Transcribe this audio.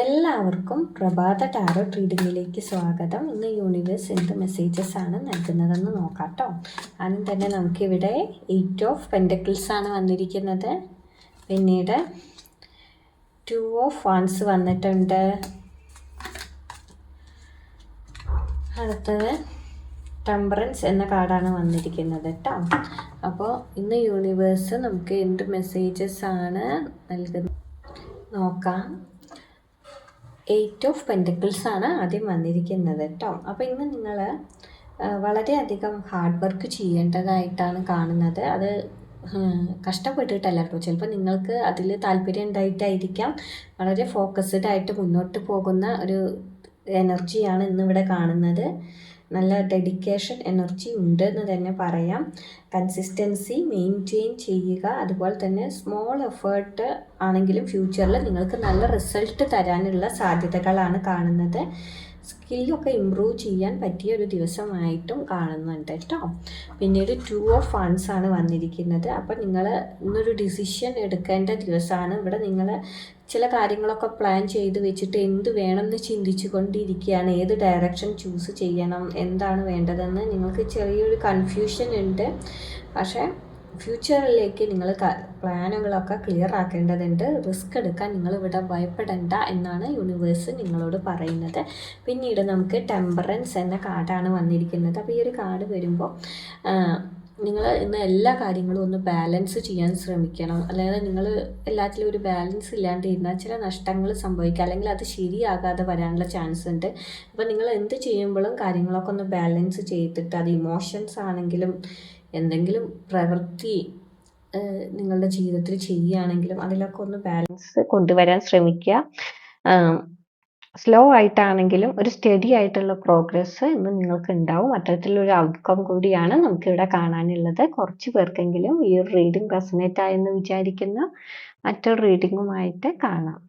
എല്ലാവർക്കും പ്രഭാത ടാരോട്ട് റീഡിങ്ങിലേക്ക് സ്വാഗതം. ഇന്ന് യൂണിവേഴ്സ് എന്ത് മെസ്സേജസ് ആണ് നൽകുന്നതെന്ന് നോക്കാം കേട്ടോ. ആദ്യം തന്നെ നമുക്കിവിടെ 8 ഓഫ് പെൻറ്റക്കിൾസ് ആണ് വന്നിരിക്കുന്നത്. പിന്നീട് 2 ഓഫ് വാൻസ് വന്നിട്ടുണ്ട്. അടുത്തത് ടെമ്പറൻസ് എന്ന കാർഡാണ് വന്നിരിക്കുന്നത് കേട്ടോ. അപ്പോൾ ഇന്ന് യൂണിവേഴ്സ് നമുക്ക് എന്ത് മെസ്സേജസ് ആണ് നൽകുന്നത് നോക്കാം. 8 ഓഫ് പെൻറ്റക്കിൾസ് ആണ് ആദ്യം വന്നിരിക്കുന്നത് കേട്ടോ. അപ്പോൾ ഇന്ന് നിങ്ങൾ വളരെയധികം ഹാർഡ് വർക്ക് ചെയ്യേണ്ടതായിട്ടാണ് കാണുന്നത്. അത് കഷ്ടപ്പെട്ടിട്ടല്ല കേട്ടോ. ചിലപ്പോൾ നിങ്ങൾക്ക് അതിൽ താല്പര്യം ഉണ്ടായിട്ടായിരിക്കാം. വളരെ ഫോക്കസ്ഡ് ആയിട്ട് മുന്നോട്ട് പോകുന്ന ഒരു എനർജിയാണ് ഇന്നിവിടെ കാണുന്നത്. നല്ല ഡെഡിക്കേഷൻ എനർജി ഉണ്ട് എന്ന് തന്നെ പറയാം. കൺസിസ്റ്റൻസി മെയിൻറ്റെയിൻ ചെയ്യുക. അതുപോലെ തന്നെ സ്മോൾ എഫേർട്ട് ആണെങ്കിലും ഫ്യൂച്ചറിൽ നിങ്ങൾക്ക് നല്ല റിസൾട്ട് തരാനുള്ള സാധ്യതകളാണ് കാണുന്നത്. സ്കില്ലൊക്കെ ഇമ്പ്രൂവ് ചെയ്യാൻ പറ്റിയ ഒരു ദിവസമായിട്ടും കാണുന്നുണ്ട് കേട്ടോ. പിന്നീട് 2 ഓഫ് വാൻസ് ആണ് വന്നിരിക്കുന്നത്. അപ്പോൾ നിങ്ങൾ ഇന്നൊരു ഡിസിഷൻ എടുക്കേണ്ട ദിവസമാണ്. ഇവിടെ നിങ്ങൾ ചില കാര്യങ്ങളൊക്കെ പ്ലാൻ ചെയ്ത് വെച്ചിട്ട് എന്ത് വേണമെന്ന് ചിന്തിച്ചു കൊണ്ടിരിക്കുകയാണ്. ഏത് ഡയറക്ഷൻ ചൂസ് ചെയ്യണം, എന്താണ് വേണ്ടതെന്ന് നിങ്ങൾക്ക് ചെറിയൊരു കൺഫ്യൂഷൻ ഉണ്ട്. പക്ഷേ ഫ്യൂച്ചറിലേക്ക് നിങ്ങൾ പ്ലാനുകളൊക്കെ ക്ലിയർ ആക്കേണ്ടതുണ്ട്. റിസ്ക് എടുക്കാൻ നിങ്ങളിവിടെ ഭയപ്പെടേണ്ട എന്നാണ് യൂണിവേഴ്സ് നിങ്ങളോട് പറയുന്നത്. പിന്നീട് നമുക്ക് ടെമ്പറൻസ് എന്ന കാർഡാണ് വന്നിരിക്കുന്നത്. അപ്പോൾ ഈ ഒരു കാർഡ് വരുമ്പോൾ നിങ്ങൾ ഇന്ന് എല്ലാ കാര്യങ്ങളും ഒന്ന് ബാലൻസ് ചെയ്യാൻ ശ്രമിക്കണം. അല്ലാതെ നിങ്ങൾ എല്ലാത്തിലും ഒരു ബാലൻസ് ഇല്ലാണ്ട് ഇരുന്നാൽ ചില നഷ്ടങ്ങൾ സംഭവിക്കുക, അല്ലെങ്കിൽ അത് ശരിയാകാതെ വരാനുള്ള ചാൻസ് ഉണ്ട്. അപ്പോൾ നിങ്ങൾ എന്ത് ചെയ്യുമ്പോഴും കാര്യങ്ങളൊക്കെ ഒന്ന് ബാലൻസ് ചെയ്തിട്ട്, അത് ഇമോഷൻസ് ആണെങ്കിലും എന്തെങ്കിലും പ്രവൃത്തി നിങ്ങളുടെ ജീവിതത്തിൽ ചെയ്യുകയാണെങ്കിലും അതിലൊക്കെ ഒന്ന് ബാലൻസ് കൊണ്ടുവരാൻ ശ്രമിക്കുക. സ്ലോ ആയിട്ടാണെങ്കിലും ഒരു സ്റ്റഡി ആയിട്ടുള്ള പ്രോഗ്രസ് ഇന്ന് നിങ്ങൾക്ക് ഉണ്ടാവും. അത്തരത്തിലൊരു ഔട്ട്കം കൂടിയാണ് നമുക്കിവിടെ കാണാനുള്ളത്. കുറച്ച് പേർക്കെങ്കിലും ഈ ഒരു റീഡിംഗ് റെസനേറ്റ് ആയെന്ന് വിചാരിക്കുന്ന മറ്റൊരു റീഡിങ്ങുമായിട്ട് കാണാം.